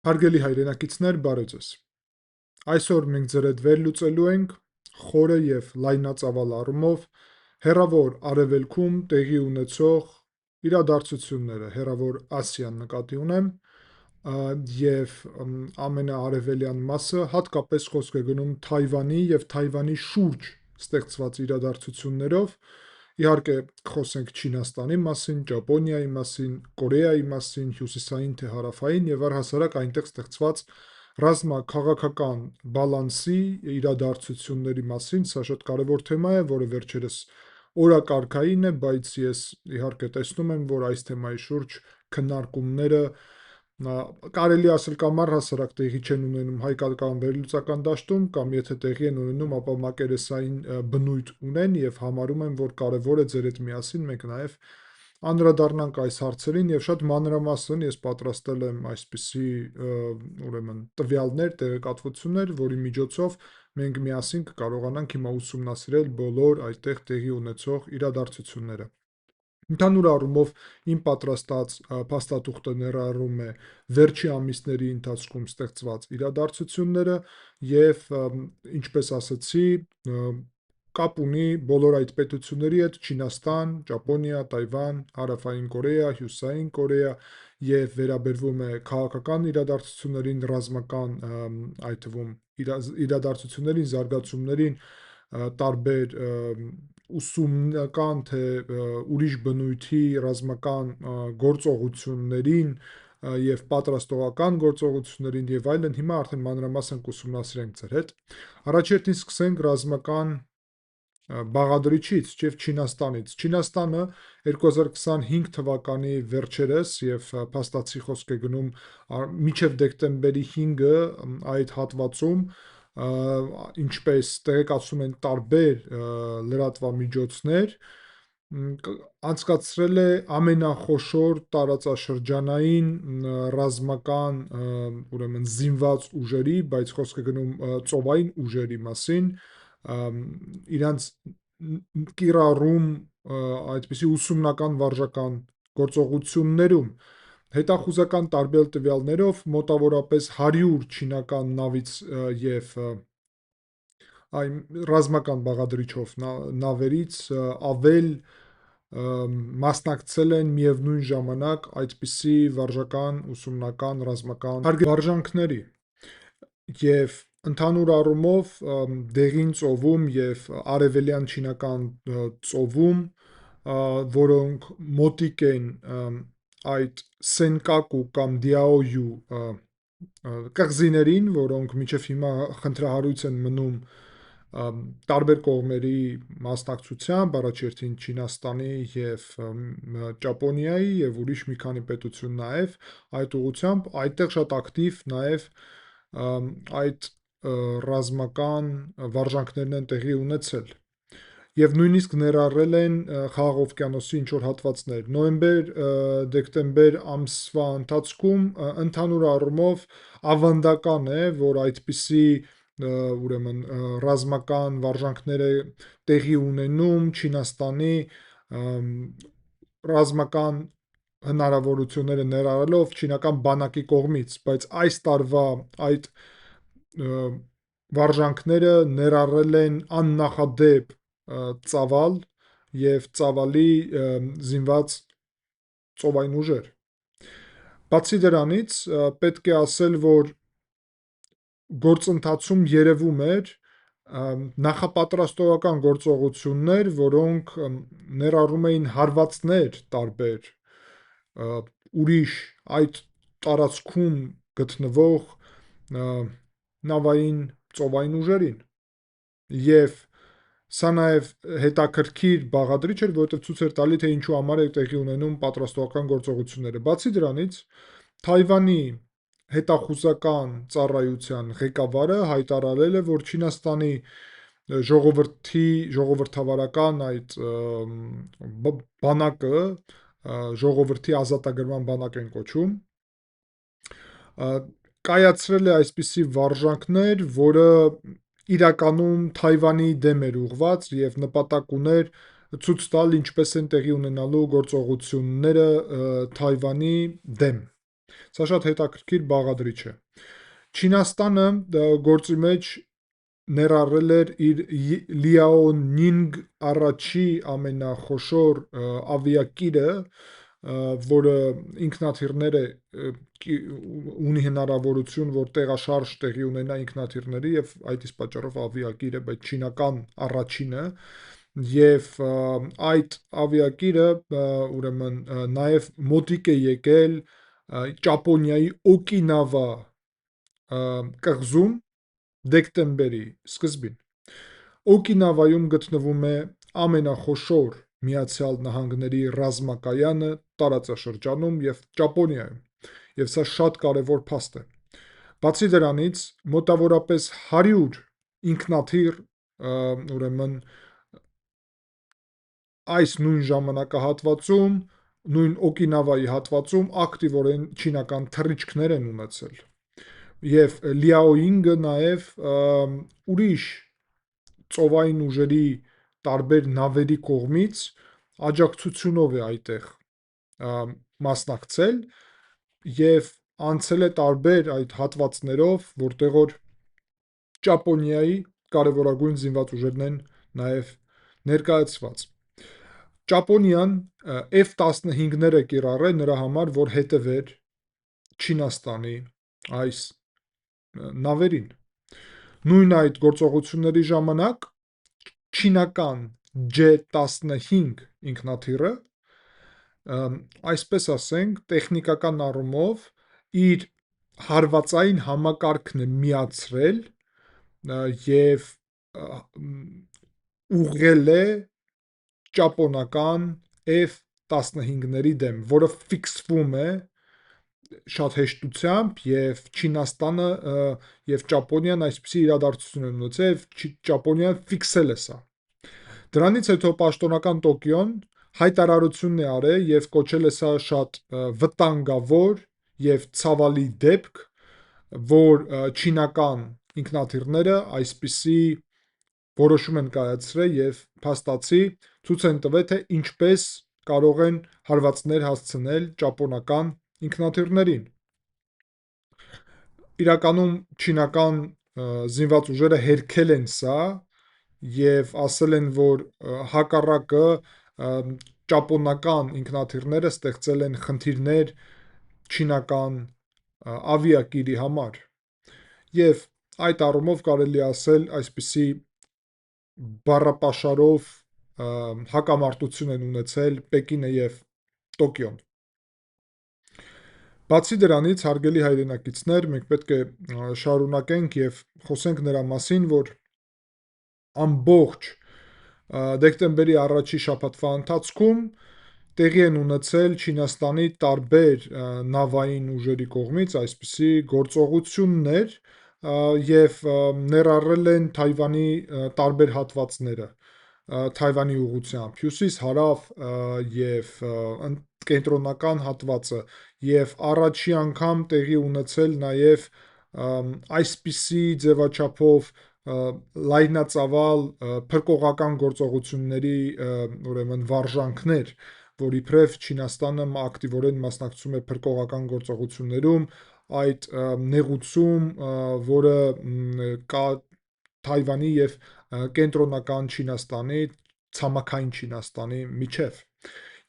Հարգելի հայրենակիցներ, բարև ձեզ։ Այսօր մենք ձեր հետ վերլուծելու ենք խորը եւ լայնածավալ առումով հեռավոր արևելքում տեղի ունեցող իրադարձությունները, հեռավոր Ասիան նկատի ունեմ, եւ ամենաարևելյան մասը, հատկապես խոսք է գնում Թայվանի եւ Թայվանի շուրջ ստեղծված իրադարձություններով։ Իհարկե, խոսենք Չինաստանի մասին, Ճապոնիայի մասին, Կորեայի մասին, հյուսիսային թե հարավային եւ առհասարակ այնտեղ ստեղծված ռազմաքաղաքական բալանսի իրադարձությունների մասին։ Սա շատ կարևոր թեմա է, որը վերջերս օրակարգային է, բայց ես իհարկե տեսնում եմ, որ այս թեմայի շուրջ քննարկումները կարելի ասել կամ առհասարակ տեղի չեն ունենում հայկական վերլուծական դաշտում, կամ եթե տեղի են ունենում, ապա մակերեսային բնույթ ունեն եւ համարում եմ, որ կարևոր է ձեր հետ միասին մենք նաեւ անդրադառնանք այս հարցերին եւ շատ մանրամասն ես պատրաստել եմ այսպիսի ուրեմն տվյալներ, տեղեկատվություններ, որի միջոցով մենք միասին կկարողանանք հիմա ուսումնասիրել բոլոր այդտեղ տեղի ունեցող իրադարձությունները։ Ընդհանուր առումով իմ պատրաստած փաստաթուղթը ներառում է վերջի ամիսների ընթացքում ստեղծված իրադարձությունները եւ ինչպես ասացի, կապ ունի բոլոր այդ պետությունների հետ՝ Չինաստան, Ճապոնիա, Թայվան, Հարավային Կորեա, Հյուսիսային Կորեա եւ վերաբերվում է քաղաքական իրադարձություններին, ռազմական, այդ թվում իրադարձություններին, զարգացումներին, տարբեր ուսումնական թե ուրիշ բնույթի ռազմական գործողություններին եւ պատրաստողական գործողություններին եւ այլն, հիմա արդեն մանրամասն կուսումնասիրենք ձեր հետ։ Առաջերտին սկսենք ռազմական բաղադրիչից եւ Չինաստանից։ Չինաստանը 2025 թվականի վերջերս եւ փաստացի խոսք է գնում մինչեւ դեկտեմբերի 5-ը այդ հատվածում, ինչպես տեղեկացում են տարբեր լրատվամիջոցներ, անցկացրել է ամենախոշոր տարածաշրջանային ռազմական ուրեմն զինված ուժերի, բայց խոսք է գնում ծովային ուժերի մասին, իրանց կիրառում այդպիսի ուսումնական վարժական գործողություններում հետախուզական տարբեր տվյալներով մոտավորապես 100 չինական նավից եւ այն ռազմական բաղադրիչով նավերից ավել մասնակցել են միևնույն ժամանակ այդպիսի վարժական, ուսումնական, ռազմական վարժանքների եւ ընդհանուր առումով Դեղին ծովում եւ արևելյան չինական ծովում, որոնք մոտիկ են այդ Սենկակու կամ Դիաոյու կղզիներին, որոնք մինչև հիմա խնդրահարույց են մնում տարբեր կողմերի մասնակցությամբ, առաջերտին Չինաստանի եւ Ճապոնիայի եւ ուրիշ մի քանի պետություն նաեւ այդ ուղղությամբ, այդտեղ շատ ակտիվ նաեւ այդ ռազմական վարժանքներն են տեղի ունեցել եւ նույնիսկ ներառել են Խաղաղ օվկիանոսի ինչ-որ հատվածներ։ Նոյեմբեր-դեկտեմբեր ամսվա ընթացքում ընդհանուր առումով ավանդական է, որ այդպիսի ուրեմն ռազմական վարժանքները տեղի ունենում Չինաստանի ռազմական հնարավորությունները ներառելով չինական բանակի կողմից, բայց այս տարվա այդ վարժանքները ներառել են աննախադեպ ծավալ եւ ծավալի զինված ծովային ուժեր։ Բացի դրանից, պետք է ասել, որ գործընթացում երևում էր նախապատրաստողական գործողություններ, որոնք ներառում էին հարվածներ տարբեր ուրիշ այդ տարածքում գտնվող նավային ծովային ուժերին եւ սա նաեւ հետաքրքիր բաղադրիչ էր, որովհետեւ ցույց էր տալի, թե ինչու համար է տեղի ունենում պատրաստողական գործողությունները։ Բացի դրանից, Թայվանի հետախուզական ծառայության ղեկավարը հայտարարել է, որ Չինաստանի ժողովրդավարական այդ բանակը, ժողովրդի ազատագրման բանակ են կոչում, կայացրել է այսպիսի վարժանքներ, որը իրականում Թայվանի դեմ էր ուղղված եւ նպատակ ուներ ցույց տալ ինչպես են տեղի ունենալու գործողությունները Թայվանի դեմ։ Սա շատ հետաքրքիր բաղադրիչ է։ Չինաստանը գործի մեջ ներառել էր իր Լիաոնինգ առաջի ամենախոշոր ավիակիրը, որը ինքնաթիռներ է, ունի հնարավորություն, որ տեղաշարժ տեղի ունենա ինքնաթիռների եւ այդ իսկ պատճառով ավիակիր է, բայց չինական առաջինը, եւ այդ ավիակիրը ուրեմն նաեւ մոտիկ է եկել Ճապոնիայի Օկինավա կղզում դեկտեմբերի սկզբին։ Օկինավայում գտնվում է ամենախոշոր Միացյալ Նահանգների ռազմակայանը տարածաշրջանում եւ Ճապոնիայում, եւ սա շատ կարեւոր փաստ է։ Բացի դրանից, մոտավորապես 100 ինքնաթիռ ուրեմն այս նույն ժամանակահատվածում, նույն Օկինավայի հատվածում ակտիվորեն չինական թռիչքներ են ունեցել։ Եվ Լիաոինգը նաև ուրիշ ծովային ուժերի տարբեր նավերի կողմից աջակցությունով է այդտեղ մասնակցել եւ անցել է տարբեր այդ հատվածներով, որտեղ որ Ճապոնիայի կարևորագույն զինված ուժերն են նաև ներկայացված։ Ճապոնիան F-15-ները կիրառել նրա համար, որ հետևեր Չինաստանի այս նավերին։ Նույն այդ գործողությունների ժամանակ չինական J-15 ինքնաթիռը, այսպես ասենք, տեխնիկական առումով իր հարվածային համակարգն է միացրել եւ ուղղել է ճապոնական F-15-ների դեմ, որը ֆիքսվում է շատ հեշտությամբ եւ Չինաստանը եւ Ճապոնիան այսպիսի իրադարձություն են ունեցել եւ Ճապոնիան ֆիքսել է սա։ Դրանից հետո պաշտոնական Տոկիոն հայտարարություն է արել եւ կոչել է սա շատ վտանգավոր եւ ցավալի դեպք, որ չինական ինքնաթիռները այսպիսի որոշում են կայացրել եւ փաստացի ցույց են տվել, թե ինչպես կարող են հարվածներ հասցնել ճապոնական ինքնաթիռներին։ Իրականում չինական զինված ուժերը հերքել են սա եւ ասել են, որ հակառակը ճապոնական ինքնաթիռները ստեղծել են խնդիրներ չինական ավիակիրի համար։ Եվ այդ առումով կարելի ասել այսպիսի բառապաշարով հակամարտություն են ունեցել Պեկինը եւ Տոկիոն։ Բացի դրանից, հարգելի հայրենակիցներ, մենք պետք է շարունակենք եւ խոսենք նրա մասին, որ ամբողջ դեկտեմբերի առաջի շաբաթվա ընթացքում տեղի են ունեցել Չինաստանի տարբեր նավային ուժերի կողմից այսպիսի գործողություններ եւ ներառել են Թայվանի տարբեր հատվածները, Թայվանի ուղղությամբ, հյուսիս, հարավ եւ կենտրոնական հատվածը եւ առաջի անգամ տեղի ունեցել նաեւ այսպիսի ձևաչափով լայնածավալ փրկողական գործողությունների ուրեմն վարժանքներ, որ իբրև Չինաստանը ակտիվորեն մասնակցում է փրկողական գործողություններում, այդ նեղուցում, որը կա Թայվանի եւ կենտրոնական Չինաստանի, ցամաքային Չինաստանի միջև։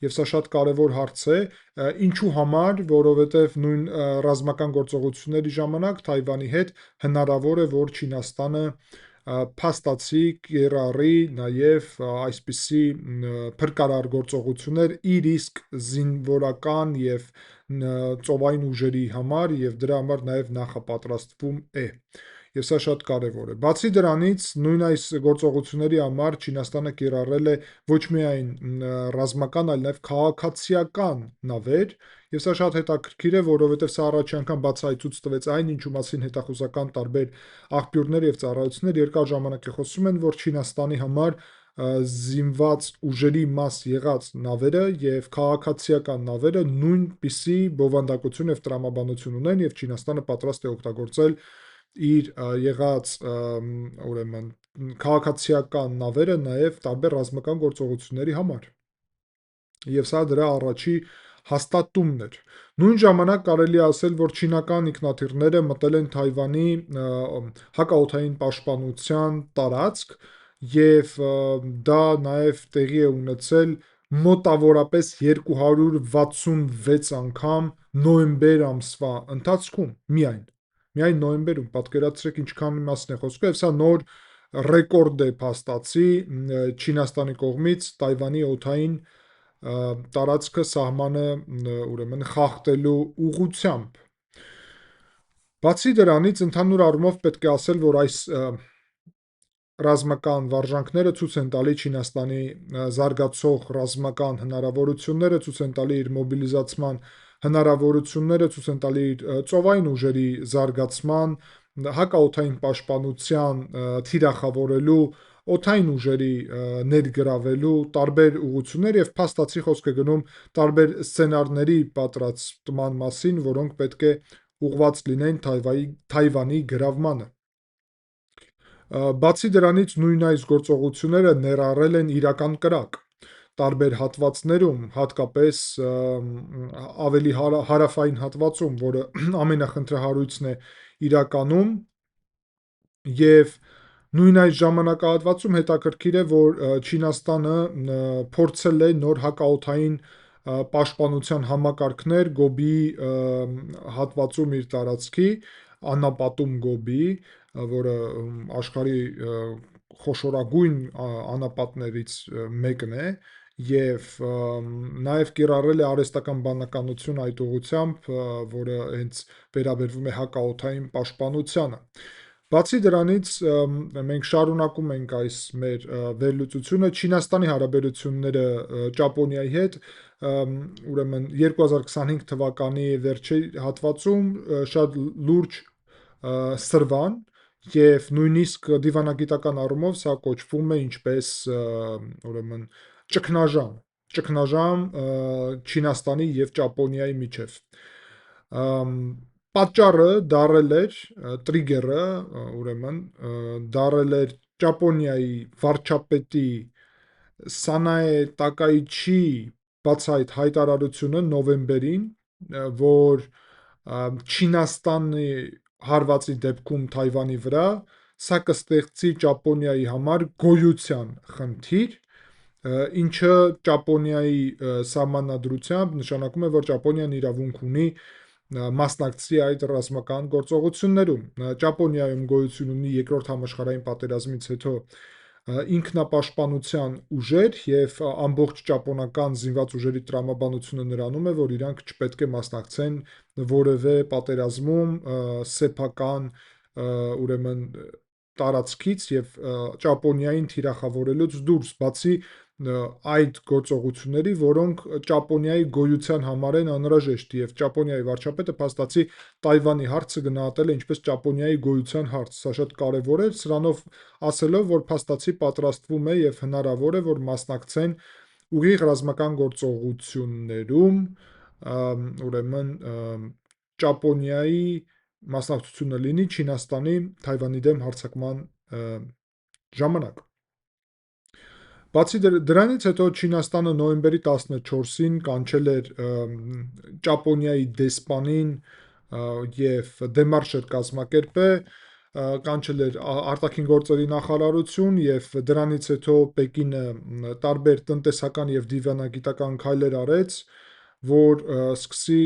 Եվ սա շատ կարևոր հարց է, ինչու համար, որովհետև նույն ռազմական գործողությունների ժամանակ Թայվանի հետ հնարավոր է, որ Չինաստանը փաստացի կիրառի նաև այսպիսի փրկարար գործողություններ իր իսկ զինվորական եւ ծովային ուժերի համար եւ դրա համար նաև նախապատրաստվում է։ Եվ սա շատ կարևոր է։ Բացի դրանից, նույն այս գործողությունների համար Չինաստանը կիրառել է ոչ միայն ռազմական, այլ նաև քաղաքացիական նավեր, եւ սա շատ հետաքրքիր է, որովհետեւ սա առաջի անգամ բացահայտույց տվեց այն, ինչու մասին հետախուզական տարբեր աղբյուրներ եւ ծառայություններ երկար ժամանակ է խոսում են, որ Չինաստանի համար զինված ուժերի մաս եղած նավերը եւ քաղաքացիական նավերը նույնպիսի բովանդակություն եւ տրամաբանություն ունեն եւ Չինաստանը պատրաստ է օգտագործել իր եղած ուրեմն քաղաքացիական նավերը նաև տարբեր ռազմական գործողությունների համար։ Եվ սա դրա առաջի հաստատումն էր։ Նույն ժամանակ կարելի է ասել, որ չինական ինքնաթիռները մտել են Թայվանի հակաօդային պաշտպանության տարածք եւ դա նաեւ տեղի է ունեցել մոտավորապես 266 անգամ նոյեմբեր ամսվա ընթացքում միայն նոյեմբերում պատկերացրեք ինչքան իմաստն է խոսքը, եւ սա նոր ռեկորդ է փաստացի Չինաստանի կողմից Թայվանի օդային տարածքը սահմանը ուրեմն խախտելու ուղղությամբ։ Բացի դրանից ընդհանուր առումով պետք է ասել, որ այս ռազմական վարժանքները ցույց են տալի Չինաստանի զարգացող ռազմական հնարավորությունները, ցույց են տալի իր մոբիլիզացման հնարավորությունները, ցույց են տալի իր ծովային ուժերի զարգացման, հակաօդային պաշտպանության թիրախավորելու, օդային ուժերի ներգրավելու տարբեր ուղղություններ եւ փաստացի խոսք է գնում տարբեր սցենարների պատրաստման մասին, որոնք պետք է ուղղված լինեն Թայվանի գրավմանը։ Բացի դրանից նույն այս գործողությունները ներառել են իրական կրակ տարբեր հատվածներում, հատկապես ավելի հարավային հատվածում, որը ամենախնդրահարույցն է իրականում, եւ նույն այս ժամանակահատվածում հետաքրքիր է, որ Չինաստանը փորձել է նոր հակաօդային պաշտպանության համակարգներ Գոբիի հատվածում իր տարածքի, անապատում Գոբիի, որը աշխարհի խոշորագույն անապատներից մեկն է, եւ նաեւ կիրառել է արհեստական բանականություն այդ ուղղությամբ, որը հենց վերաբերվում է հակաօդային պաշտպանությանը։ Բացի դրանից մենք շարունակում ենք այս մեր վերլուծությունը Չինաստանի հարաբերությունները Ճապոնիայի հետ, ուրեմն 2025 թվականի վերջի հատվածում շատ լուրջ սրվան եւ նույնիսկ դիվանագիտական առումով սա կոչվում է ինչպես ուրեմն ճգնաժամ Չինաստանի եւ Ճապոնիայի միջեւ։ Պատճառը դարել էր տրիգերը, ուրեմն դարել էր Ճապոնիայի վարչապետի Սանաե Տակայչի բացահայտ հայտարարությունը նովեմբերին, որ Չինաստանի հարվածի դեպքում Թայվանի վրա սա կստեղծի Ճապոնիայի համար գոյության խնդիր, ինչը Ճապոնիայի սահմանադրությամբ նշանակում է, որ Ճապոնիան իրավունք ունի մասնակցի այդ ռազմական գործողություններում։ Ճապոնիայում գոյություն ունի Երկրորդ համաշխարհային պատերազմից հետո ինքնապաշտպանության ուժեր եւ ամբողջ ճապոնական զինված ուժերի տրամաբանությունը նրանում է, որ իրանք չպետք է մասնակցեն որևէ պատերազմում սեփական ուրեմն տարածքից եւ Ճապոնիային թիրախավորելուց դուրս, բացի այդ գործողությունների, որոնք Ճապոնիայի գոյության համար են անհրաժեշտ եւ Ճապոնիայի վարչապետը փաստացի Թայվանի հարցը գնահատել է ինչպես Ճապոնիայի գոյության հարց։ Սա շատ կարեւոր է, սրանով ասելով, որ փաստացի պատրաստվում է եւ հնարավոր է, որ մասնակցեն ուղիղ ռազմական գործողություններում, ուրեմն Ճապոնիայի մասնակցությունը լինի Չինաստանի Թայվանի դեմ հարձակման ժամանակ։ Բացի դրանից հետո Չինաստանը նոյեմբերի 14-ին կանչել էր Ճապոնիայի դեսպանին եւ դեմարշ էր կազմակերպել, կանչել էր արտաքին գործերի նախարարություն եւ դրանից հետո Պեկինը տարբեր տնտեսական եւ դիվանագիտական քայլեր արեց, որ սկսի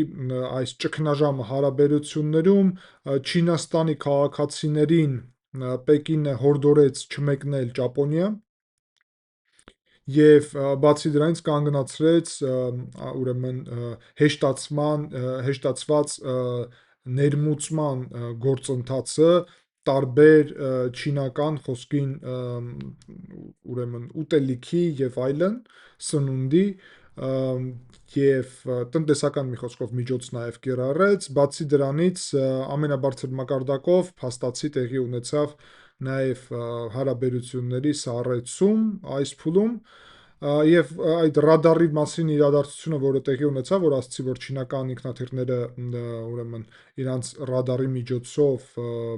այս ճգնաժամը հարաբերություններում Չինաստանի քաղաքացիներին Պեկինը հորդորեց չմեկնել Ճապոնիա եւ բացի դրանից կանգնացրեց ուրեմն հեշտացված ներմուծման գործընթացը տարբեր չինական խոսքին ուրեմն ուտելիքի եւ այլն սնունդի եւ տնտեսական մի խոսքով միջոց նաեւ կիրառեց, բացի դրանից ամենաբարձր մակարդակով փաստացի տեղի ունեցավ նաեւ հարաբերությունների սառեցում այս փուլում եւ այդ ռադարի մասին իրադարձությունը, որը տեղի ունեցավ, որ ասացի, որ չինական ինքնաթիռները ուրեմն իրանց ռադարի միջոցով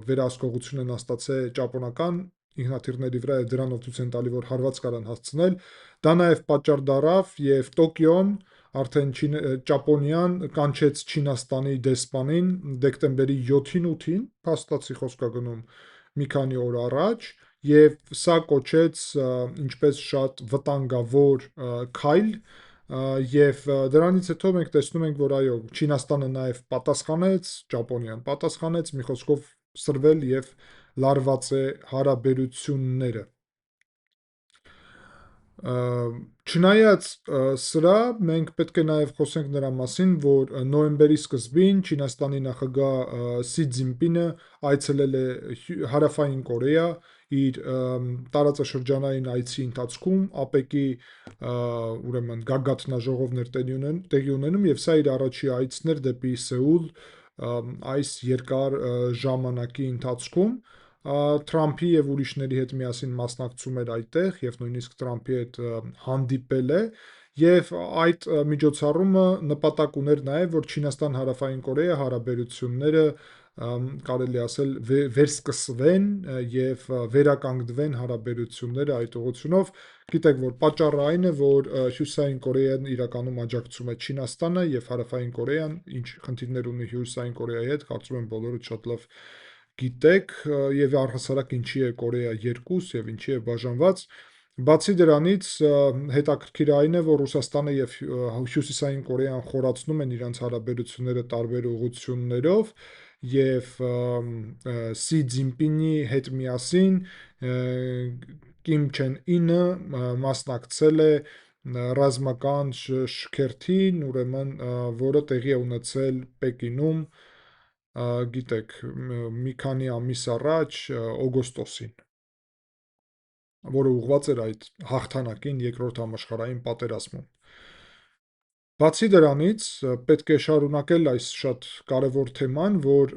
վերահսկողություն են ստացել ճապոնական ինքնաթիռների վրա եւ դրանով ցույց են տալի, որ հարված կարան հասցնել, դա նաեւ պատճառ դարավ եւ Տոկիոն արդեն Ճապոնիան կանչեց Չինաստանի դեսպանին դեկտեմբերի 7-ին 8-ին, փաստացի խոսքա գնում մի քանի օր առաջ, եւ սա կոչեց ինչպես շատ վտանգավոր քայլ, եւ դրանից հետո մենք տեսնում ենք, որ այո, Չինաստանը նաեւ պատասխանեց, Ճապոնիան պատասխանեց, մի խոսքով սրվել եւ լարված է հարաբերությունները։ Չնայած սրա, մենք պետք է նաև խոսենք նրա մասին, որ նոյեմբերի սկզբին Չինաստանի նախագահ Սի Ցզինպինը այցելել է Հարավային Կորեա իր տարածաշրջանային այցի ընթացքում, ԱՊԵԿ-ի ուրեմն գագաթնաժողովներ տեղի ունենում, եւ սա իր առաջի այցն էր դեպի Սեուլ այս երկար ժամանակի ընթացքում։ Թրամփի եւ ուրիշների հետ միասին մասնակցում էր այդտեղ եւ նույնիսկ Թրամփի հետ հանդիպել է, եւ այդ միջոցառումը նպատակ ուներ նաեւ, որ Չինաստան-Հարավային Կորեա հարաբերությունները կարելի ասել վերսկսվեն եւ վերականգնվեն հարաբերությունները այդ ուղղությունով։ Գիտեք, որ պատճառը այն է, որ Հյուսիսային Կորեան իրականում աջակցում է Չինաստանը եւ Հարավային Կորեան ինչ խնդիրներ ունի Հյուսիսային Կորեայի հետ, կարծում եմ բոլորը շատ լավ գիտեք, եւ առհասարակ ինչի է Կորեա 2 եւ ինչի է բաժանված։ Բացի դրանից, հետաքրքիր այն է, որ Ռուսաստանը եւ Հյուսիսային Կորեան խորացնում են իրենց հարաբերությունները տարբեր ուղղություններով եւ Սի Ցզինպինի հետ միասին Կիմ Չեն Ինը մասնակցել է ռազմական շքերթին, ուրեմն, որը տեղի է ունեցել Պեկինում, գիտեք, մի քանի ամիս առաջ, օգոստոսին, որը ուղղված էր այդ հաղթանակին երկրորդ համաշխարհային պատերազմում։ Բացի դրանից, պետք է շարունակել այս շատ կարևոր թեման, որ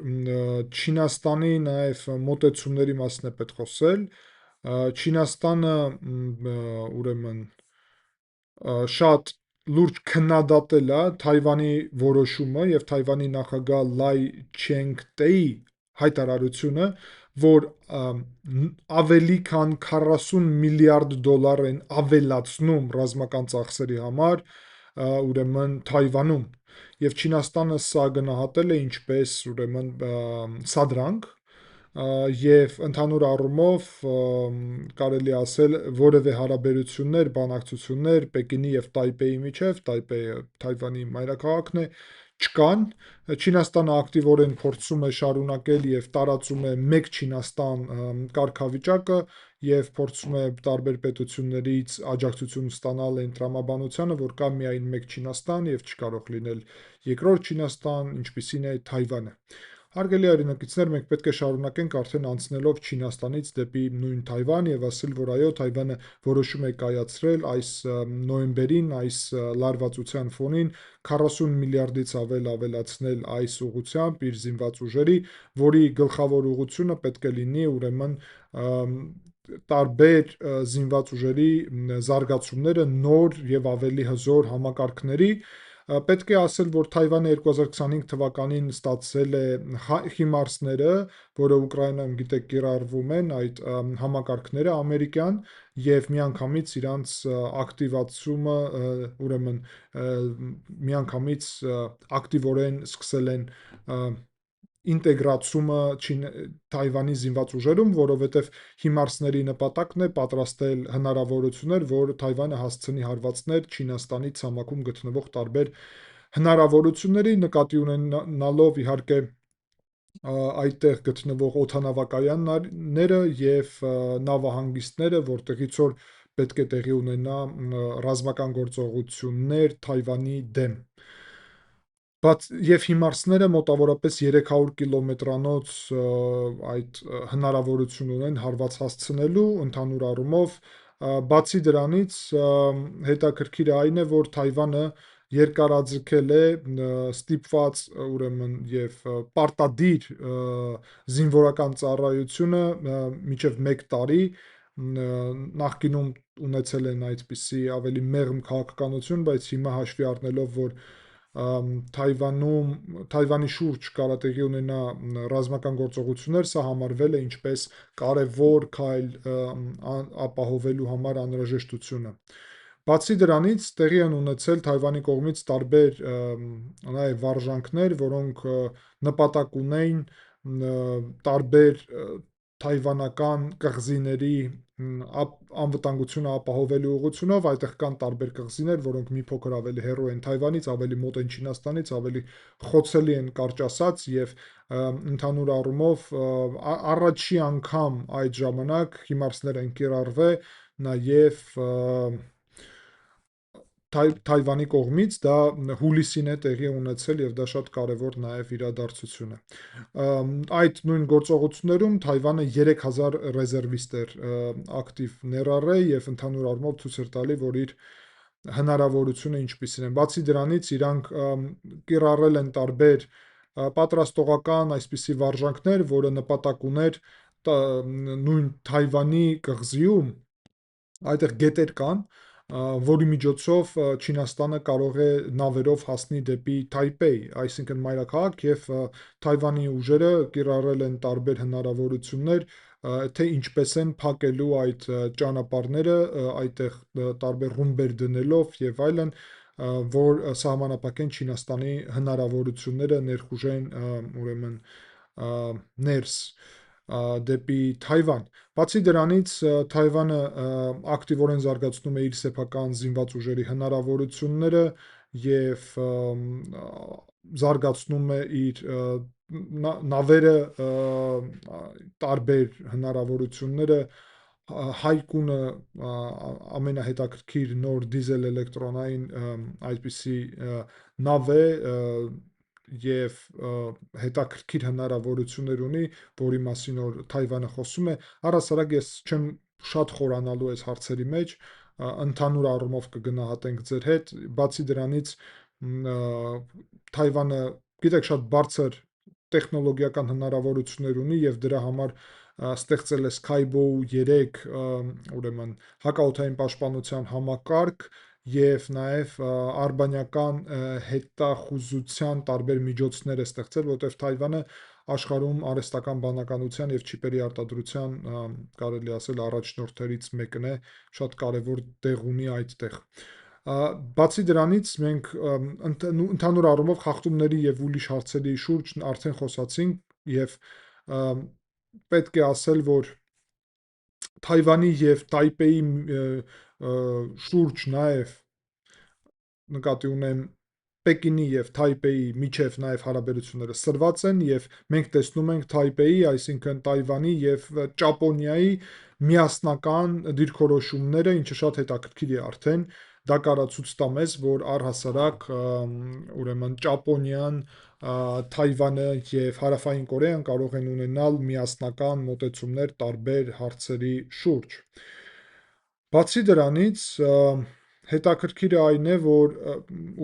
Չինաստանի նաև մոտեցումների մասին է պետք խոսել։ Չինաստանը ուրեմն շատ լուրջ քննադատել է Թայվանի որոշումը եւ Թայվանի նախագահ Լայ Չենգ-տեի հայտարարությունը, որ ավելի քան 40 միլիարդ դոլար են ավելացնում ռազմական ծախսերի համար, ուրեմն Թայվանում, եւ Չինաստանը սա գնահատել է ինչպես ուրեմն սադրանք, եւ ընդհանուր առումով կարելի ասել որևէ հարաբերություններ, բանակցություններ Պեկինի եւ Տայպեի միջև, Տայպեյը Թայվանի մայրաքաղաքն է, չկան։ Չինաստանը ակտիվորեն փորձում է շարունակել եւ տարածում է մեկ Չինաստան կարգավիճակը եւ փորձում է տարբեր պետություններից աջակցություն ստանալ այն տրամաբանությանը, որ կա միայն մեկ Չինաստան եւ չկարող լինել երկրորդ Չինաստան, ինչպիսին է Թայվանը։ Հարգելի հայրենակիցներ, մենք պետք է շարունակենք արդեն անցնելով Չինաստանից դեպի նույն Թայվան եւ ասել, որ այո, Թայվանը որոշում է կայացրել այս նոյեմբերին, այս լարվածության ֆոնին 40 միլիարդից ավել ավելացնել այս ուղղությամբ իր զինված ուժերի, որի գլխավոր ուղղությունը պետք է լինի ուրեմն տարբեր զինված ուժերի զարգացումները նոր եւ ավելի հզոր համակարգների։ Պետք է ասել, որ Թայվանը 2025 թվականին ստացել է HIMARS-ները, որը Ուկրաինայում, գիտեք, կիրառվում են այդ համակարգները ամերիկյան, եւ միանգամից իրանց ակտիվացումը, ուրեմն միանգամից ակտիվորեն սկսել են ինտեգրացումը Թայվանի զինված ուժերում, որովհետև HIMARS-ների նպատակն է պատրաստել հնարավորություններ, որ Թայվանը հասցնի հարվածներ Չինաստանի ցամաքում գտնվող տարբեր հնարավորությունների, նկատի ունենալով իհարկե այդտեղ գտնվող օդանավակայանները եւ նավահանգիստները, որտեղից որ պետք է տեղի ունենա ռազմական գործողություններ Թայվանի դեմ։ Եվ HIMARS-ները մոտավորապես 300 կիլոմետրանոց այդ հնարավորություն ունեն հարված հասցնելու ընդհանուր առումով։ Բացի դրանից, հետաքրքիրը այն է, որ Թայվանը երկարաձգել է ստիպված ուրեմն եւ պարտադիր զինվորական ծառայությունը մինչեւ 1 տարի, նախկինում ունեցել են այդպիսի ավելի մեղմ քաղաքականություն, բայց հիմա հաշվի առնելով, որ Թայվանի շուրջ կարա տեղի ունենա ռազմական գործողություններ, սա համարվել է ինչպես կարևոր քայլ ապահովելու համար անհրաժեշտությունը։ Բացի դրանից տեղի են ունեցել Թայվանի կողմից տարբեր նաև վարժանքներ, որոնք նպատակ ունեին տարբեր թայվանական կղզիների անվտանգությունը ապահովելու ուղղությունով, այդտեղ կան տարբեր կղզիներ, որոնք մի փոքր ավելի հեռու են Թայվանից, ավելի մոտ են Չինաստանից, ավելի խոցելի են կարճ ասած, եւ ընդհանուր առումով առաջի անգամ այդ ժամանակ հիմարսներ են կիրառվել նաև Թայվանի կողմից, դա հուլիսին է տեղի ունեցել եւ դա շատ կարեւոր նաեւ իրադարձություն է։ Այդ նույն գործողություններում Թայվանը 3000 ռեզերվիստ էր ակտիվ ներառել եւ ընդհանուր առումով ցույց էր տալի, որ իր հնարավորությունը ինչպիսին են։ Բացի դրանից իրանք կիրառել են տարբեր պատրաստողական այսպիսի վարժանքներ, որը նպատակ ուներ նույն Թայվանի կղզիում այդտեղ գետեր կան, որի միջոցով Չինաստանը կարող է նավերով հասնի դեպի Թայպեյ, այսինքն մայրաքաղաք, եւ Թայվանի ուժերը կիրառել են տարբեր հնարավորություններ, թե ինչպես են փակելու այդ ճանապարհները, այդտեղ տարբեր ռումբեր դնելով եւ այլն, որ սահմանափակեն Չինաստանի հնարավորությունները ներխուժեն ուրեմն ներս դեպի Թայվան։ Բացի դրանից Թայվանը ակտիվորեն զարգացնում է իր սեփական զինված ուժերի հնարավորությունները եւ զարգացնում է իր նավերը, տարբեր հնարավորությունները, Հայկունը ամենահետաքրքիր նոր դիզել էլեկտրոնային այդպիսի նավ է եւ հետաքրքիր հնարավորություններ ունի, որի մասին որ Թայվանը խոսում է, առհասարակ ես չեմ շատ խորանալու այս հարցերի մեջ, ընդհանուր առումով կգնահատենք ձեր հետ, բացի դրանից Թայվանը, գիտեք, շատ բարձր տեխնոլոգիական հնարավորություններ ունի եւ դրա համար ստեղծել է Skybow 3 ուրեմն հակաօդային պաշտպանության համակարգ եւ նաեւ արբանյական հետախուզության տարբեր միջոցներ է ստեղծել, որտեղ Թայվանը աշխարհում արհեստական բանականության եւ չիպերի արտադրության կարելի ասել առաջնորդներից մեկն է, շատ կարեւոր տեղ ունի այդտեղ։ Բացի դրանից մենք ընդհանուր առումով խախտումների եւ ուրիշ հարցերի շուրջ արդեն խոսացինք եւ պետք է ասել, որ Թայվանի եւ Թայպեյի շուրջ նաեւ նկատի ունեմ Պեկինի եւ Թայպեյի միջև նաեւ հարաբերությունները սրված են եւ մենք տեսնում ենք Թայպեյի, այսինքն Թայվանի եւ Ճապոնիայի միասնական դիրքորոշումները, ինչը շատ հետաքրքիր է արդեն, դա կարա ցույց տա մեզ, որ առհասարակ ուրեմն Ճապոնիան, Թայվանը եւ Հարավային Կորեան կարող են ունենալ միասնական մոտեցումներ տարբեր հարցերի շուրջ։ Բացի դրանից հետաքրքիրը այն է, որ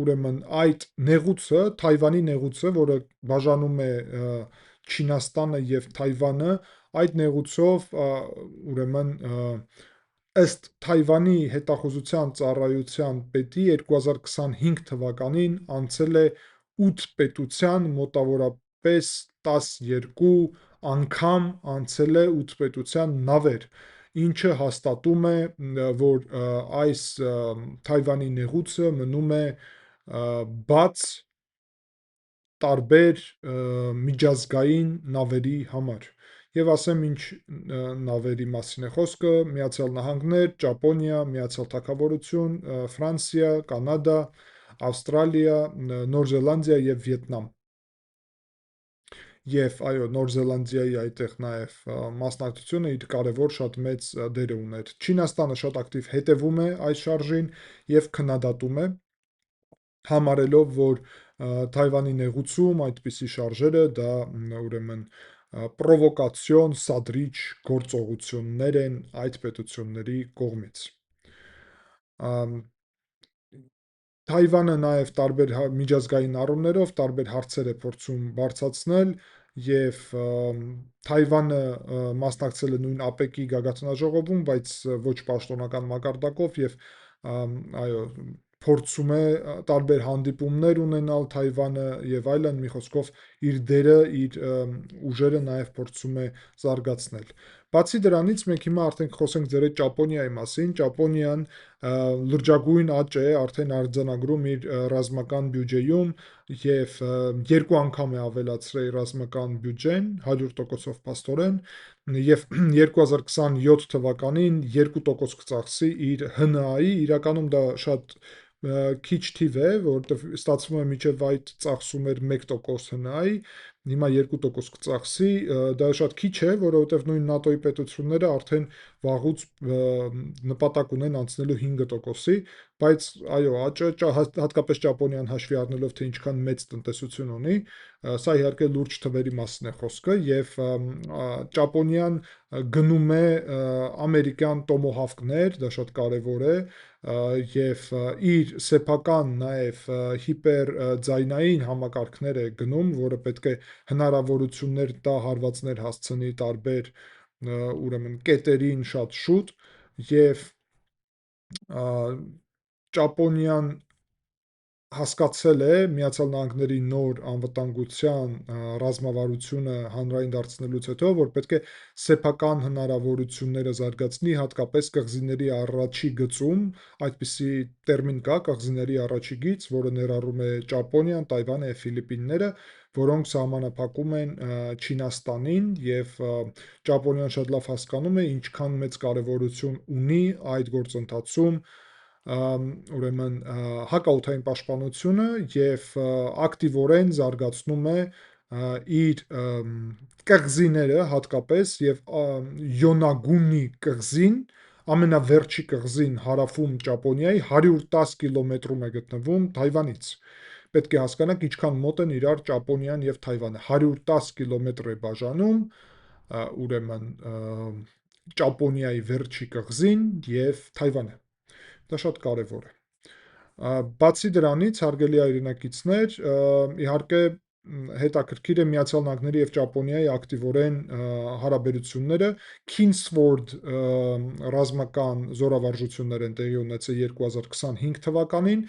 ուրեմն այդ նեղուցը, Թայվանի նեղուցը, որը բաժանում է Չինաստանը եւ Թայվանը, այդ նեղուցով ուրեմն ըստ Թայվանի հետախուզության ծառայության պետի 2025 թվականին անցել է 8 պետության, մոտավորապես 12 անգամ անցել է 8 պետության նավեր, ինչը հաստատում է, որ այս Թայվանի նեղուցը մնում է բաց տարբեր միջազգային նավերի համար։ Եվ ասեմ ինչ նավերի մասին է խոսքը՝ Միացյալ Նահանգներ, Ճապոնիա, Միացյալ Թագավորություն, Ֆրանսիա, Կանադա, Ավստրալիա, Նոր Զելանդիա եւ Վիետնամ։ Եվ այո, Նոր Զելանդիայի այդտեղ նաև մասնակցությունը իր կարևոր շատ մեծ դեր է ուներ։ Չինաստանը շատ ակտիվ հետևում է այս շարժին եւ քննադատում է, համարելով, որ Թայվանի նեղուցում այդպիսի շարժերը դա ուրեմն պրովոկացիոն սադրիչ գործողություններ են այդ պետությունների կողմից։ Թայվանը նաև տարբեր միջազգային առումներով տարբեր հարցեր է փորձում բարձրացնել եւ Թայվանը մասնակցել է նույն ԱՊԵԿ-ի գագաթնաժողովում, բայց ոչ պաշտոնական մակարդակով եւ այո, փորձում է տարբեր հանդիպումներ ունենալ Թայվանը եւ այլն, մի խոսքով իր դերը, իր ուժերը նաև փորձում է զարգացնել։ Բացի դրանից մենք հիմա արդեն խոսենք ձեր այդ Ճապոնիայի մասին։ Ճապոնիան լրջագույն աճ է արդեն արձանագրում իր ռազմական բյուջեում եւ երկու անգամ է ավելացրել ռազմական բյուջեն 100%-ով փաստորեն եւ 2027 թվականին 2% կծախսի իր ՀՆԱ-ի, իրականում դա շատ քիչ թիվ է, որովհետև ստացվում է մինչև այդ ծախսում էր 1% ՀՆԱ-ի, հիմա 2% կծախսի, դա շատ քիչ է, որովհետև նույն ՆԱՏՕ-ի պետությունները արդեն վաղուց նպատակ ունեն անցնելու 5%-ի, բայց այո, աճը հատկապես Ճապոնիան հաշվի առնելով, թե ինչքան մեծ տնտեսություն ունի, սա իհարկե լուրջ թվերի մասն է խոսքը եւ Ճապոնիան գնում է ամերիկյան տոմոհավկներ, դա շատ կարևոր է, եւ իր սեփական նաեւ հիպերձայնային համակարգներ է գնում, որը պետք է հնարավորություններ տա հարվածներ հասցնի տարբեր ուրեմն կետերին շատ շուտ եւ Ճապոնիան հասկացել է Միացյալ Նահանգների նոր անվտանգության ռազմավարությունը հանրային դարձնելուց հետո, որ պետք է սեփական հնարավորությունները զարգացնի, հատկապես կղզիների առաջի գծում, այդպիսի տերմին կա կղզիների առաջի գիծ, որը ներառում է Ճապոնիան, Թայվանը եւ Ֆիլիպինները, որոնք սահմանափակում են Չինաստանին եւ Ճապոնիան շատ լավ հասկանում է ինչքան մեծ կարեւորություն ունի այդ գործընթացում ուրեմն հակաօդային պաշտպանությունը եւ ակտիվորեն զարգացնում է իր կղզիները հատկապես եւ Յոնագունի կղզին ամենավերջի կղզին հարավում Ճապոնիայի 110 կիլոմետրում է գտնվում Թայվանից։ Պետք է հասկանանք ինչքան մոտ են իրար Ճապոնիան եւ Թայվանը։ 110 կիլոմետր է բաժանում ուրեմն Ճապոնիայի վերջի կղզին եւ Թայվանը։ Դա շատ կարևոր է։ Բացի դրանից, հարգելի հայրենակիցներ, իհարկե հետաքրքիր է Միացյալ Նահանգների եւ Ճապոնիայի ակտիվորեն հարաբերությունները Kingsford ռազմական զորավարժություններ են տեղի ունեցել 2025 թվականին,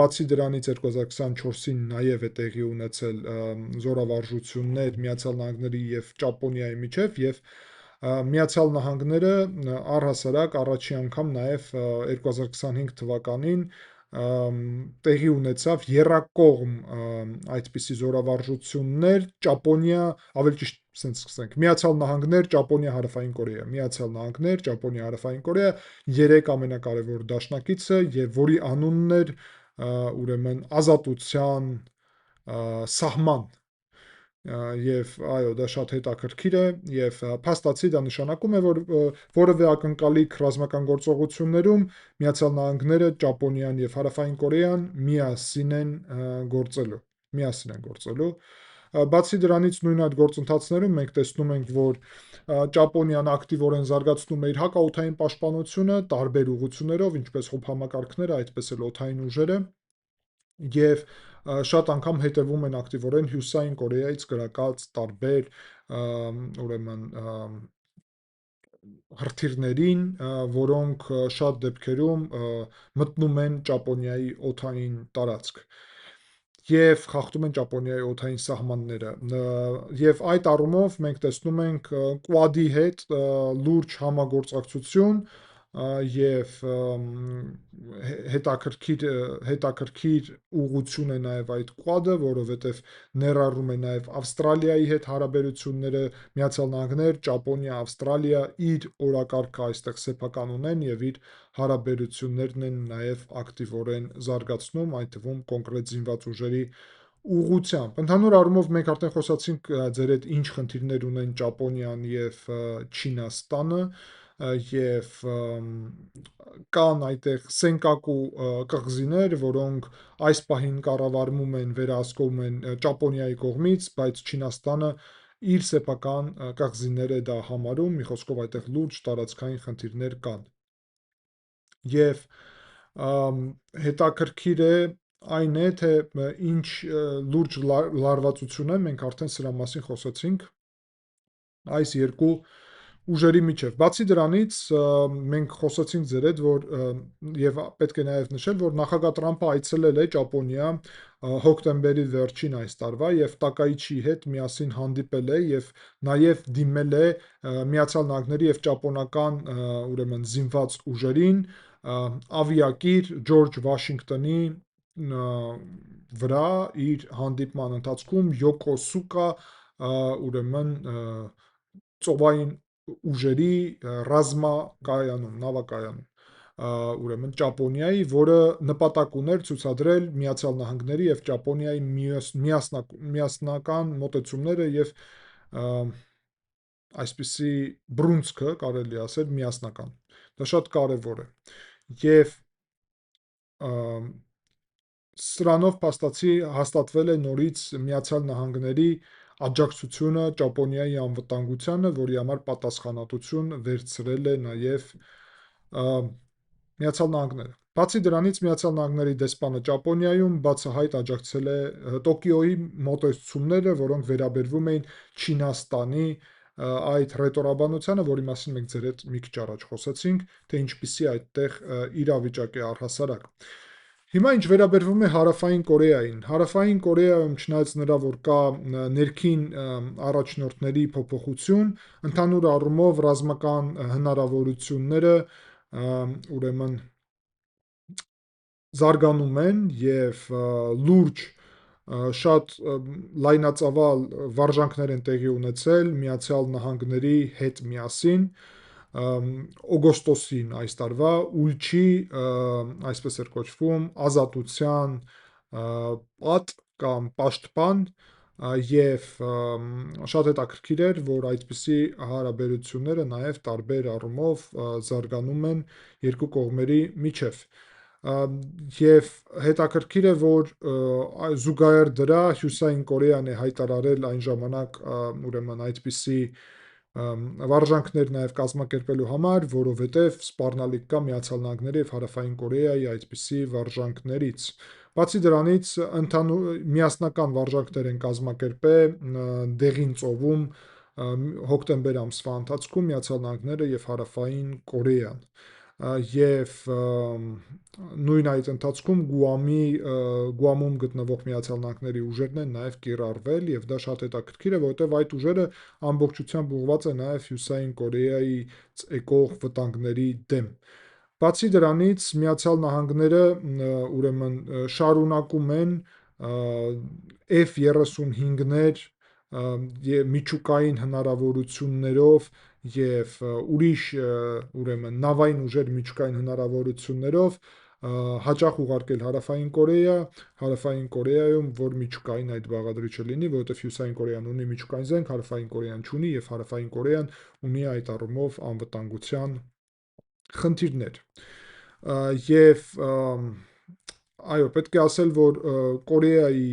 բացի դրանից 2024-ին նաև է տեղի ունեցել զորավարժություններ Միացյալ Նահանգների եւ Ճապոնիայի միջև եւ Միացյալ Նահանգները առհասարակ առաջի անգամ նաև 2025 թվականին տեղի ունեցավ եռակողմ այդպիսի զորավարժություններ Ճապոնիա, ավելի ճիշտ ասենց սկսենք, Միացյալ Նահանգներ, Ճապոնիա, Հարավային Կորեա, Միացյալ Նահանգներ, Ճապոնիա, Հարավային Կորեա, երեք ամենակարևոր դաշնակիցը եւ որի անունն էր ուրեմն ազատության սահման եւ այո, դա շատ հետաքրքիր է եւ փաստացի դա նշանակում է, որ որևէ ակնկալիք ռազմական գործողություններում Միացյալ Նահանգները, Ճապոնիան եւ Հարավային Կորեան միասին են գործելու։ Բացի դրանից նույն այդ գործընթացներում մենք տեսնում ենք, որ Ճապոնիան ակտիվորեն զարգացնում է իր հակաօդային պաշտպանությունը տարբեր ուղղություններով, ինչպես հոբհամակարգները, այդպես էլ օդային ուժերը եւ շատ անգամ հետևում են ակտիվորեն Հյուսիսային Կորեայից կրակած տարբեր ուրեմն հրթիռներին, որոնք շատ դեպքերում մտնում են Ճապոնիայի օդային տարածք եւ խախտում են Ճապոնիայի օդային սահմանները։ Եվ այդ առումով մենք տեսնում ենք Quad-ի հետ լուրջ համագործակցություն եւ հետաքրքիր ուղղություն է նաեւ այդ Quad-ը, որովհետեւ ներառում է նաեւ Ավստրալիայի հետ հարաբերությունները, Միացյալ Նահանգներ, Ճապոնիա, Ավստրալիա իր օրակարգը այստեղ սեփական ունեն եւ իր հարաբերություններն են նաեւ ակտիվորեն զարգացնում, այդ թվում կոնկրետ զինված ուժերի ուղղությամբ։ Ընդհանուր առումով մենք արդեն խոսացինք ձեր հետ ինչ խնդիրներ ունեն Ճապոնիան եւ Չինաստանը եւ կան այդտեղ Սենկակու կղզիներ, որոնք այս պահին կառավարվում են, վերահսկվում են Ճապոնիայի կողմից, բայց Չինաստանը իր սեփական կղզիները դա համարում, մի խոսքով այդտեղ լուրջ տարածքային խնդիրներ կան։ Եվ հետաքրքիր է այն է, թե ինչ լուրջ լարվածություն է, մենք արդեն սրա մասին խոսեցինք, այս երկու ուժերի միջև։ Բացի դրանից, մենք խոսեցինք ձեր հետ, որ եւ պետք է նաեւ նշել, որ նախագահ Տրամփը այցելել է Ճապոնիա հոկտեմբերի վերջին այս տարվա եւ Տակայիչի հետ միասին հանդիպել է եւ նաեւ դիմել է Միացյալ Նահանգների եւ ճապոնական ուրեմն զինված ուժերին ավիակիր Ջորջ Վաշինգտոնի վրա իր հանդիպման ընթացքում Յոկոսուկա ուրեմն ծովային ուժերի ռազմակայանում, նավակայանում ուրեմն Ճապոնիայի, որը նպատակ ուներ ցուցադրել Միացյալ Նահանգների եւ Ճապոնիայի միասնական մոտեցումները եւ այսպիսի բռունցքը, կարելի ասել, միասնական։ Դա շատ կարևոր է։ Եվ սրանով փաստացի հաստատվել է նորից Միացյալ Նահանգների աջակցությունը Ճապոնիայի անվտանգությանը, որի համար պատասխանատվություն վերցրել է նաև Միացյալ Նահանգները։ Բացի դրանից Միացյալ Նահանգների դեսպանը Ճապոնիայում բացահայտ աջակցել է Տոկիոյի մոտեցումները, որոնք վերաբերվում էին Չինաստանի այդ ռետորաբանությանը, որի մասին մենք ձեր հետ մի քիչ առաջ խոսեցինք, թե ինչպիսի այդտեղ իրավիճակ է առհասարակ։ Հիմա ինչ վերաբերվում է Հարավային Կորեային։ Հարավային Կորեայում, չնայած նրա, որ կա ներքին առաջնորդների փոփոխություն, ընդհանուր առումով ռազմական հնարավորությունները ուրեմն զարգանում են եւ լուրջ շատ լայնածավալ վարժանքներ են տեղի ունեցել Միացյալ Նահանգների հետ միասին օգոստոսին այս տարվա Ուլչի, այսպես էր կոչվում, ազատության պատ կամ պաշտպան եւ շատ հետաքրքիր էր, որ այդպիսի հարաբերությունները նաեւ տարբեր առումով զարգանում են երկու կողմերի միջև։ Եվ հետաքրքիր է, որ զուգահեռ դրա Հյուսիսային Կորեան է հայտարարել այն ժամանակ ուրեմն այդպիսի վարժանքներ նաև կազմակերպելու համար, որովհետև սպառնալիք կա Միացյալ Նահանգների եւ Հարավային Կորեայի այդպիսի վարժանքներից։ Բացի դրանից, միասնական վարժանքներ են կազմակերպել Դեղին ծովում հոկտեմբեր ամսվա ընթացքում Միացյալ Նահանգները եւ Հարավային Կորեան։ Եվ նույն այդ ընթացքում Գուամում գտնվող Միացյալ Նահանգների ուժերն են նաև կիրառվել եւ դա շատ հետաքրքիր է, որովհետեւ այդ ուժերը ամբողջությամբ ուղղված է նաև Հյուսիսային Կորեայից եկող վտանգների դեմ։ Բացի դրանից Միացյալ Նահանգները ուրեմն շարունակում են F-35-ներ միջուկային հնարավորություններով եւ ուրիշ ուրեմն նավային ուժեր միջուկային հնարավորություններով հաճախ ուղարկել Հարավային Կորեա, Հարավային Կորեայում, որ միջուկային այդ բաղադրիչը լինի, որովհետև Հյուսիսային Կորեան ունի միջուկային զենք, Հարավային Կորեան չունի եւ Հարավային Կորեան ունի այդ առումով անվտանգության խնդիրներ։ Եվ այո, պետք է ասել, որ Կորեայի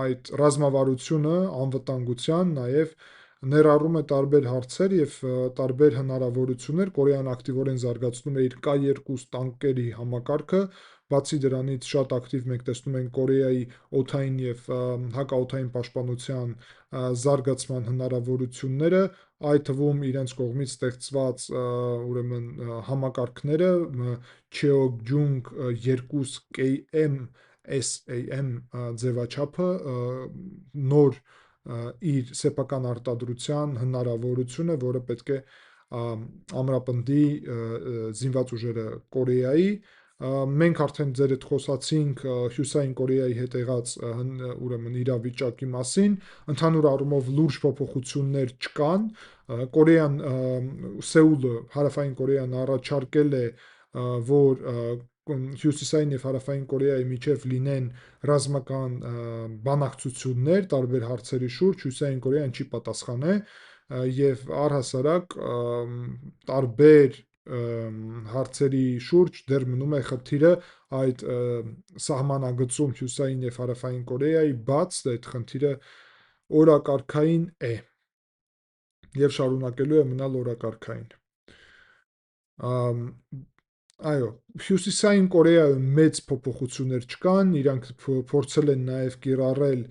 այդ ռազմավարությունը անվտանգության նաև ներառում է տարբեր հարցեր եւ տարբեր հնարավորություններ։ Կորեան ակտիվորեն զարգացնում է իր K2 տանկերի համակարգը, բացի դրանից շատ ակտիվ մենք տեսնում ենք Կորեայի օդային եւ հակաօդային պաշտպանության զարգացման հնարավորությունները, այդ թվում իրենց կողմից ստեղծված ուրեմն համակարգները Cheoljung 2KM SAM ձևաչափը նոր իր սեփական արտադրության հնարավորությունը, որը պետք է ամրապնդի զինված ուժերը Կորեայի։ Մենք արդեն ձեր հետ խոսացինք Հյուսիսային Կորեայի հետ եղած ուրեմն իրավիճակի մասին, ընդհանուր առումով լուրջ փոփոխություններ չկան։ Կորեան Սեուլը, Հարավային Կորեան առաջարկել է, որ Հյուսիսային եւ Հարավային Կորեայի միջև լինեն ռազմական բանակցություններ տարբեր հարցերի շուրջ, Հյուսիսային Կորեան չի պատասխանել եւ առհասարակ տարբեր հարցերի շուրջ դեռ մնում է խնդիրը այդ սահմանագծում Հյուսիսային եւ Հարավային Կորեայի բաց այդ խնդիրը օրակարգային է եւ շարունակելու է մնալ օրակարգային։ Այո, Հյուսիսային Կորեայում մեծ փոփոխություններ չկան, իրանք փորձել են նաև կիրառել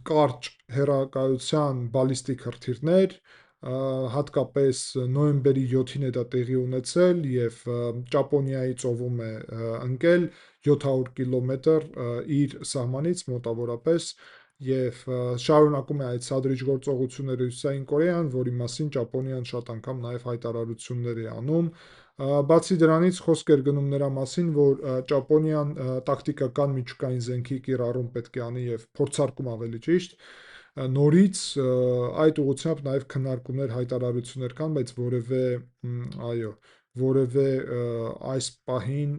կարճ հեռակայության բալիստիկ հրթիռներ, հատկապես նոյեմբերի 7-ին է դա տեղի ունեցել եւ Ճապոնիայի ծովում է ընկել 700 կիլոմետր իր սահմանից մոտավորապես եւ շարունակում է այդ սադրիչ գործողությունները Հյուսիսային Կորեան, որի մասին Ճապոնիան շատ անգամ նաեւ հայտարարություններ է անում։ Բացի դրանից խոսք էր գնում նրա մասին, որ Ճապոնիան տակտիկական միջուկային զենքի կիրառում պետք է անի եւ փորձարկում ավելի ճիշտ, նորից այդ ուղղությամբ նաև քննարկումներ, հայտարարություններ կան, բայց այո, որևէ այս պահին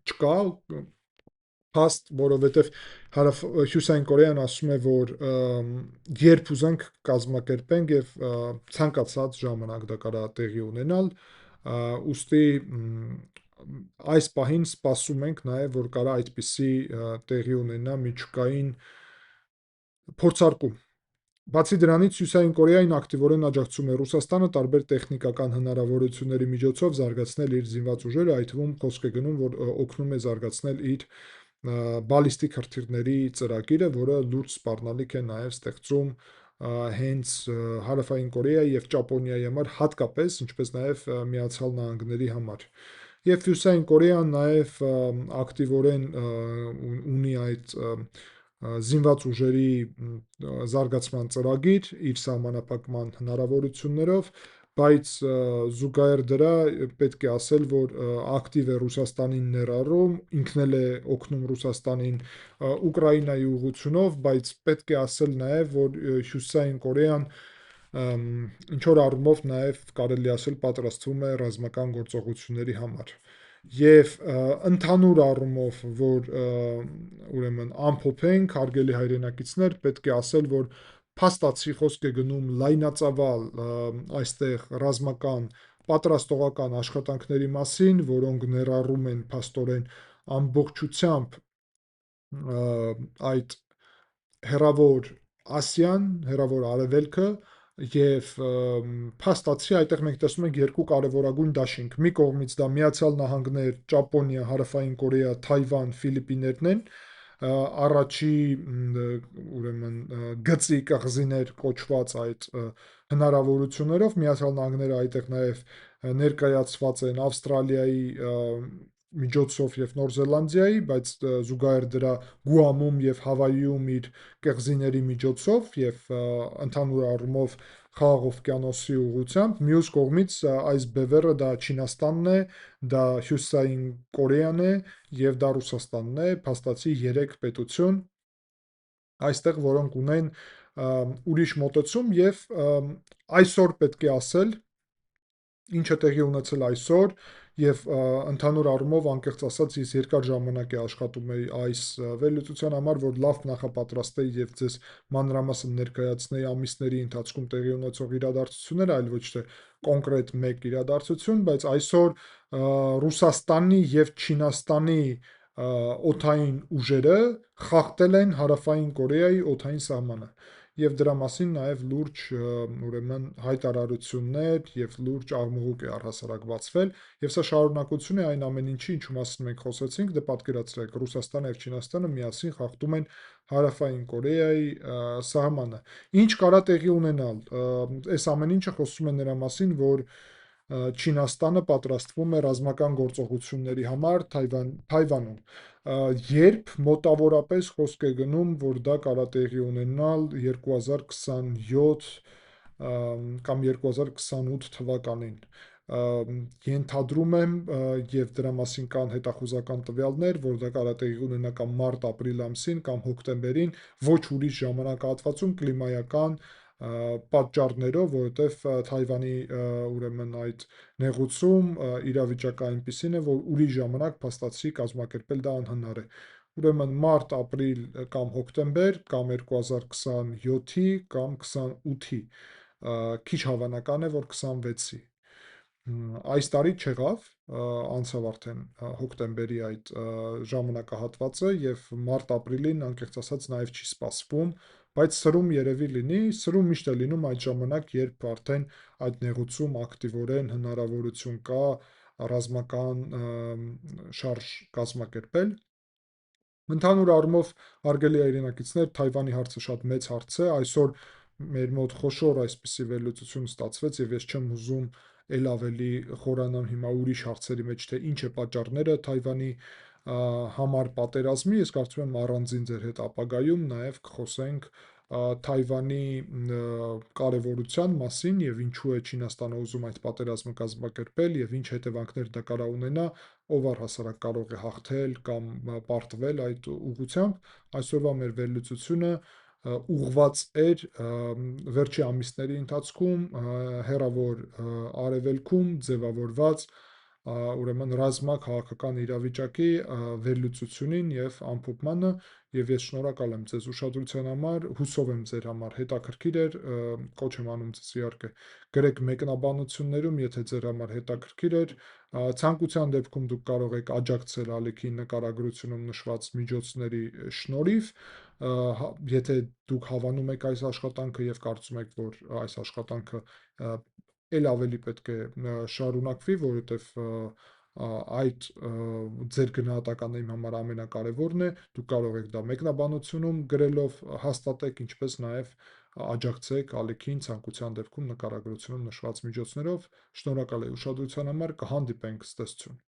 չկա փաստ, որովհետև Հյուսիսային Կորեան ասում է, որ երբ ուզենք կազմակերպենք եւ ցանկացած ժամանակ դա կարա տեղի ունենալ, ուստի այս պահին սպասում ենք նաև, որ կարա այդպիսի տեղի ունենա միջուկային փորձարկում։ Բացի դրանից Հյուսիսային Կորեային ակտիվորեն աջակցում է Ռուսաստանը տարբեր տեխնիկական հնարավորությունների միջոցով զարգացնել իր զինված ուժերը, այդ թվում խոսք է գնում, որ օգնում է զարգացնել իր բալիստիկ հրթիռների ծրագիրը, որը լուրջ սպառնալիք է նաև ստեղծում հենց Հարավային Կորեայի եւ Ճապոնիայի համար հատկապես, ինչպես նաև Միացյալ Նահանգների համար։ Եվ Հյուսիսային Կորեան նաև ակտիվորեն ունի այդ զինված ուժերի զարգացման ծրագիր իր սահմանափակման հնարավորություններով, բայց զուգահեռ դրա պետք է ասել, որ ակտիվ է Ռուսաստանին ներառում, ինքն էլ է օգնում Ռուսաստանին Ուկրաինայի ուղղությունով, բայց պետք է ասել նաև, որ Հյուսիսային Կորեան ինչ որ առումով նաև կարելի ասել պատրաստվում է ռազմական գործողությունների համար։ Եվ ընդհանուր առումով, որ ուրեմն ամփոփենք, հարգելի հայրենակիցներ, պետք է ասել, որ փաստացի խոսք է գնում լայնածավալ այստեղ ռազմական պատրաստողական աշխատանքների մասին, որոնք ներառում են փաստորեն ամբողջությամբ այդ հեռավոր Ասիան, հեռավոր Արևելքը եւ փաստացի այդտեղ մենք տեսնում ենք երկու կարևորագույն դաշինք։ Մի կողմից դա Միացյալ Նահանգներ, Ճապոնիա, Հարավային Կորեա, Թայվան, Ֆիլիպիներն են, առաջի ուրեմն գծի կղզիներ կոչված այդ հնարավորություններով Միացյալ Նահանգները այդտեղ նաև ներկայացված են Ավստրալիայի միջոցով եւ Նոր Զելանդիայի, բայց զուգահեռ դրա Գուամում եւ Հավայիում իր կղզիների միջոցով եւ ընդհանուր առումով Խաղաղ օվկիանոսի ուղղությամբ, մյուս կողմից այս բևեռը դա Չինաստանն է, դա Հյուսիսային Կորեան է եւ դա Ռուսաստանն է, փաստացի 3 պետություն այստեղ, որոնք ունեն ուրիշ մոտեցում եւ այսօր պետք է ասել, ինչը տեղի ունեցել այսօր եւ ընդհանուր առումով անկեղծ ասած ես երկար ժամանակ է աշխատում էի այս վերլուծության համար, որ լավ նախապատրաստեի եւ ձեզ մանրամասն ներկայացնեի ամիսների ընթացքում տեղի ունեցող իրադարձությունները, այլ ոչ թե կոնկրետ մեկ իրադարձություն, բայց այսօր Ռուսաստանի եւ Չինաստանի օդային ուժերը խախտել են Հարավային Կորեայի օդային սահմանը եւ դրա մասին նաև լուրջ ուրեմն հայտարարություններ եւ լուրջ աղմուկ է առհասարակ բացվել եւ սա շարունակություն է այն ամեն ինչի, ինչու մասին մենք խոսեցինք, դե պատկերացրեք Ռուսաստանը եւ Չինաստանը միասին խախտում են Հարավային Կորեայի սահմանը։ Ինչ կարա տեղի ունենալ։ Այս ամեն ինչը խոսում է նրա մասին, որ Չինաստանը պատրաստվում է ռազմական գործողությունների համար Թայվանում։ Երբ մոտավորապես խոսք է գնում, որ դա կարա տեղի ունենալ 2027 կամ 2028 թվականին։ Ենթադրում եմ եւ դրա մասին կան հետախուզական տվյալներ, որ դա կարա տեղի ունենա կամ մարտ-ապրիլ ամսին կամ հոկտեմբերին, ոչ ուրիշ ժամանակահատվածում կլիմայական պատճառներով, որովհետև Թայվանի ուրեմն այդ նեղուցում իրավիճակը այնպիսին է, որ ուրիշ ժամանակ փաստացի կազմակերպել դա անհնար է։ Ուրեմն մարտ-ապրիլ կամ հոկտեմբեր կամ 2027-ի կամ 28-ի, քիչ հավանական է, որ 26-ի։ Այս տարի չեղավ, անցավ արդեն հոկտեմբերի այդ ժամանակահատվածը եւ մարտ-ապրիլին անկեղծ ասած նաեւ չի սպասվում, բայց սրում երևի լինի, սրում միշտ է լինում այդ ժամանակ, երբ արդեն այդ նեղուցում ակտիվորեն հնարավորություն կա ռազմական շարժ կազմակերպել։ Ընդհանուր առումով, հարգելի հայրենակիցներ, Թայվանի հարցը շատ մեծ հարց է, այսօր մեր մոտ խոշոր այսպիսի վերլուծություն ստացվեց եւ ես չեմ ուզում էլ ավելի խորանամ հիմա ուրիշ հարցերի մեջ, թե ինչ է պատճառները Թայվանի համար պատերազմի, ես կարծում եմ առանձին ձեր հետ ապագայում նաև կխոսենք Թայվանի կարևորության մասին եւ ինչու է Չինաստանը ուզում այդ պատերազմը կազմակերպել եւ ինչ հետևանքներ դա կարող ունենա, ով առհասարակ կարող է հաղթել կամ պարտվել այդ ուղղությամբ։ Այսօրվա մեր վերլուծությունը ուղղված էր վերջի ամիսների ընթացքում հեռավոր արևելքում ձևավորված ուրեմն ռազմաքաղաքական իրավիճակի վերլուծությունին եւ ամփոփմանը, եւ ես շնորհակալ եմ ձեզ ուշադրության համար, հուսով եմ ձեր համար հետաքրքիր էր, կոչ եմ անում ձեզ իհարկե գրեք մեկնաբանություններում, եթե ձեր համար հետաքրքիր էր, ցանկության դեպքում դուք կարող եք աջակցել ալիքի նկարագրությունում նշված միջոցների շնորհիվ, եթե դուք հավանում եք այս աշխատանքը եւ կարծում եք, որ այս աշխատանքը էլ ավելի պետք է շարունակվի, որովհետեւ այդ ձեր գնահատականը իմ համար ամենակարևորն է, դուք կարող եք դա մեկնաբանությունում գրելով հաստատեք, ինչպես նաև աջակցեք ալիքին ցանկության դեպքում նկարագրությունում նշված միջոցներով։ Շնորհակալ եմ ուշադրության համար, կհանդիպենք, ցտեսություն։